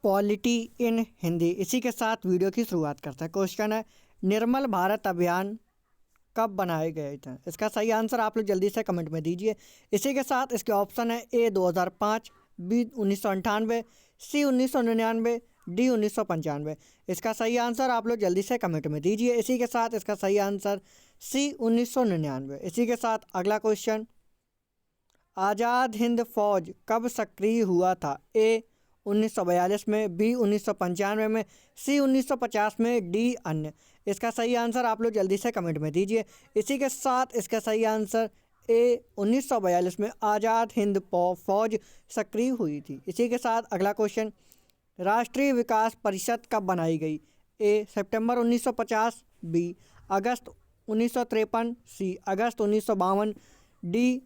Polity इन हिंदी। इसी के साथ वीडियो की शुरुआत करते हैं। क्वेश्चन है, निर्मल भारत अभियान कब बनाए गए थे? इसका सही आंसर आप लोग जल्दी से कमेंट में दीजिए। इसी के साथ इसके ऑप्शन है ए 2005, बी 1998, सी 1999, डी 1995। इसका सही आंसर आप लोग जल्दी से कमेंट में दीजिए। इसी के साथ इसका सही आंसर सी 1999। इसी के साथ अगला क्वेश्चन, आज़ाद हिंद फौज कब सक्रिय हुआ था? ए 1942 में, बी 1995 में, सी 1950 में, डी अन्य। इसका सही आंसर आप लोग जल्दी से कमेंट में दीजिए। इसी के साथ इसका सही आंसर ए 1942 में आज़ाद हिंद फौज सक्रिय हुई थी। इसी के साथ अगला क्वेश्चन, राष्ट्रीय विकास परिषद कब बनाई गई? ए सितंबर 1950, बी अगस्त 1953, सी अगस्त 1952, डी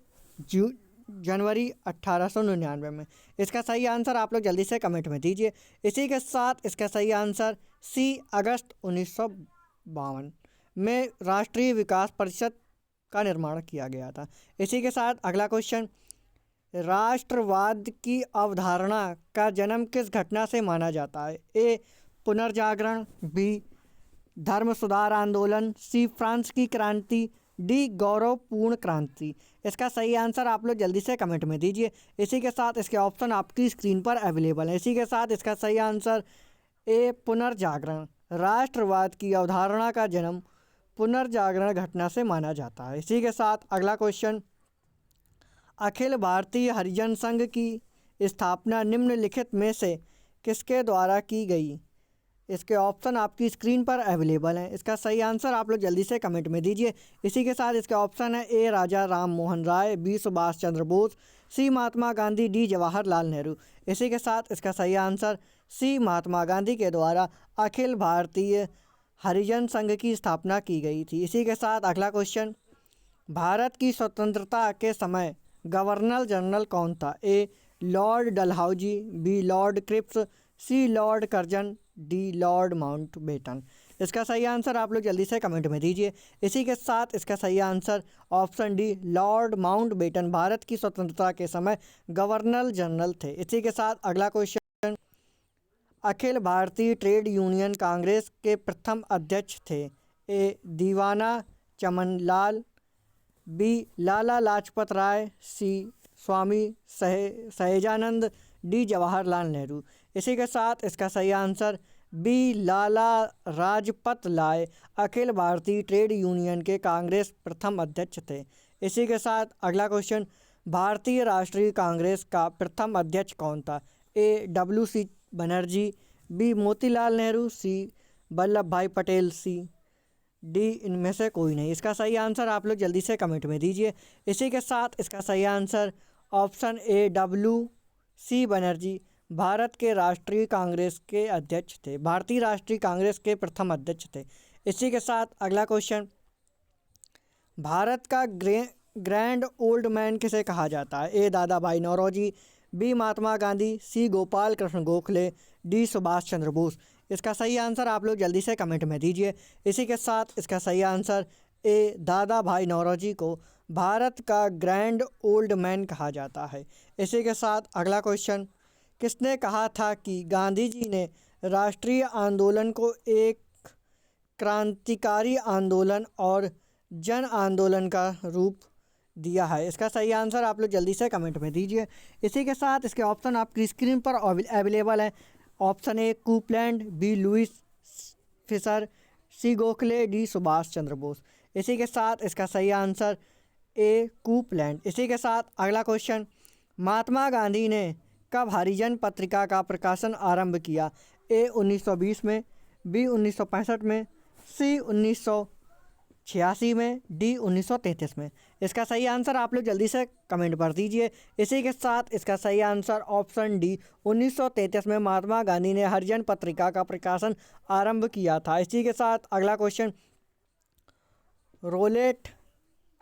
जनवरी 1899 में। इसका सही आंसर आप लोग जल्दी से कमेंट में दीजिए। इसी के साथ इसका सही आंसर सी अगस्त 1952 में राष्ट्रीय विकास परिषद का निर्माण किया गया था। इसी के साथ अगला क्वेश्चन, राष्ट्रवाद की अवधारणा का जन्म किस घटना से माना जाता है? ए पुनर्जागरण, बी धर्म सुधार आंदोलन, सी फ्रांस की क्रांति, डी गौरवपूर्ण क्रांति। इसका सही आंसर आप लोग जल्दी से कमेंट में दीजिए। इसी के साथ इसके ऑप्शन आपकी स्क्रीन पर अवेलेबल है। इसी के साथ इसका सही आंसर ए पुनर्जागरण। राष्ट्रवाद की अवधारणा का जन्म पुनर्जागरण घटना से माना जाता है। इसी के साथ अगला क्वेश्चन, अखिल भारतीय हरिजन संघ की स्थापना निम्नलिखित में से किसके द्वारा की गई? इसके ऑप्शन आपकी स्क्रीन पर अवेलेबल हैं। इसका सही आंसर आप लोग जल्दी से कमेंट में दीजिए। इसी के साथ इसके ऑप्शन है ए राजा राम मोहन राय, बी सुभाष चंद्र बोस, सी महात्मा गांधी, डी जवाहरलाल नेहरू। इसी के साथ इसका सही आंसर सी महात्मा गांधी के द्वारा अखिल भारतीय हरिजन संघ की स्थापना की गई थी। इसी के साथ अगला क्वेश्चन, भारत की स्वतंत्रता के समय गवर्नर जनरल कौन था? A lord Dalhousie, B lord Cripps, C lord Curzon, D lord Mountbatten. इसका सही आंसर आप लोग जल्दी से कमेंट में दीजिए। इसी के साथ इसका सही answer option D lord Mountbatten Bharat की स्वतंत्रता के समय गवर्नर जनरल थे। इसी के साथ अगला question, Akhil Bharatiya trade union Congress के प्रथम अध्यक्ष थे? ए दीवाना चमनलाल, बी लाला लाजपत राय, सी स्वामी सहेजानंद, डी जवाहरलाल नेहरू। इसी के साथ इसका सही आंसर बी लाला लाजपत राय अखिल भारतीय ट्रेड यूनियन के कांग्रेस प्रथम अध्यक्ष थे। इसी के साथ अगला क्वेश्चन, भारतीय राष्ट्रीय कांग्रेस का प्रथम अध्यक्ष कौन था? ए WC बनर्जी, बी मोतीलाल नेहरू, सी वल्लभ भाई पटेल, सी डी इनमें से कोई नहीं। इसका सही आंसर आप लोग जल्दी से कमेंट में दीजिए। इसी के साथ इसका सही answer option A WC Banerjee Bharat के राष्ट्रीय कांग्रेस के अध्यक्ष थे, भारतीय राष्ट्रीय कांग्रेस के प्रथम अध्यक्ष थे। इसी के साथ अगला क्वेश्चन, भारत का ग्रैंड ओल्ड मैन किसे कहा जाता है? ए दादा भाई नौरोजी, बी महात्मा गांधी, सी गोपाल कृष्ण गोखले, डी सुभाष चंद्र बोस। इसका सही आंसर आप लोग जल्दी से कमेंट में दीजिए। इसी के साथ इसका सही आंसर ए दादा भाई नौरोजी को भारत का ग्रैंड ओल्ड मैन कहा जाता है। इसी के साथ अगला क्वेश्चन, किसने कहा था कि गांधी जी ने राष्ट्रीय आंदोलन को एक क्रांतिकारी आंदोलन और जन आंदोलन का रूप दिया है? इसका सही आंसर आप लोग जल्दी से कमेंट में दीजिए। इसी के साथ इसके ऑप्शन आपकी स्क्रीन पर अवेलेबल है। Option A Coupland, B Louis Fischer, C Gokhale, D Subhash Chandra Bose. इसी के साथ इसका सही आंसर ए कूपलैंड। इसी के साथ अगला क्वेश्चन, महात्मा गांधी ने कब हरिजन पत्रिका का प्रकाशन आरंभ किया? ए 1920 में, बी 1965 में, सी 1986 में, डी 1933 में। इसका सही आंसर आप लोग जल्दी से कमेंट पर दीजिए। इसी के साथ इसका सही आंसर ऑप्शन डी 1933 में महात्मा गांधी ने हरिजन पत्रिका का प्रकाशन आरंभ किया था। इसी के साथ अगला क्वेश्चन, रोलेट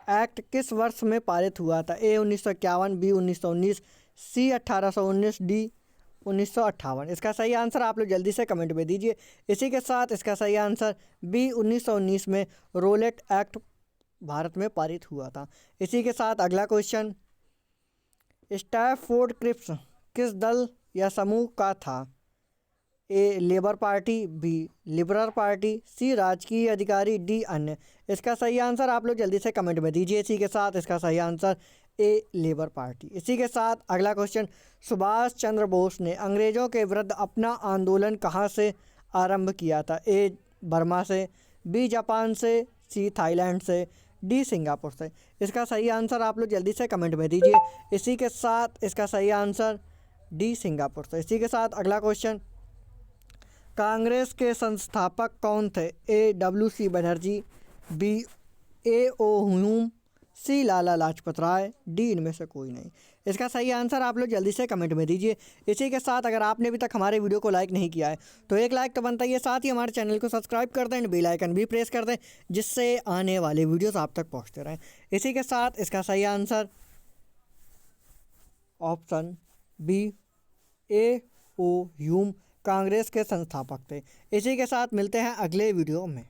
एक्ट किस वर्ष में पारित हुआ था? ए 1951, बी 1919, सी 1819, डी 1958। इसका सही आंसर आप लोग जल्दी से कमेंट में दीजिए। इसी के साथ इसका सही आंसर बी 1919 में रोलेट एक्ट भारत में पारित हुआ था। इसी के साथ अगला क्वेश्चन, स्टैफोर्ड क्रिप्स किस दल या समूह का था? A labour party, B liberal party, C राजकीय अधिकारी, डी अन्य। इसका सही आंसर आप लोग जल्दी से कमेंट में दीजिए। इसी के साथ इसका सही आंसर ए लेबर पार्टी। इसी के साथ अगला क्वेश्चन, सुभाष चंद्र बोस ने अंग्रेज़ों के विरुद्ध अपना आंदोलन कहाँ से आरंभ किया था? ए बर्मा से, बी जापान से, सी थाईलैंड से, डी सिंगापुर से। इसका सही आंसर आप लोग जल्दी से कमेंट में दीजिए। इसी के साथ इसका सही आंसर डी सिंगापुर से। इसी के साथ अगला क्वेश्चन, कांग्रेस के संस्थापक कौन थे? A WC Banerjee, B A.O. Hume, C Lala Lajpat Rai, D इनमें से कोई नहीं। इसका सही आंसर आप लोग जल्दी से कमेंट में दीजिए। इसी के साथ अगर आपने अभी तक हमारे वीडियो को लाइक नहीं किया है तो एक लाइक तो बनता ही है, साथ ही हमारे चैनल को सब्सक्राइब कर दें, बेल आइकन भी प्रेस कर दें, जिससे आने वाले वीडियोस आप तक पहुंचते रहें। इसी के साथ इसका सही answer option B A.O. Hume Congress के संस्थापक थे। इसी के साथ मिलते हैं अगले वीडियो में।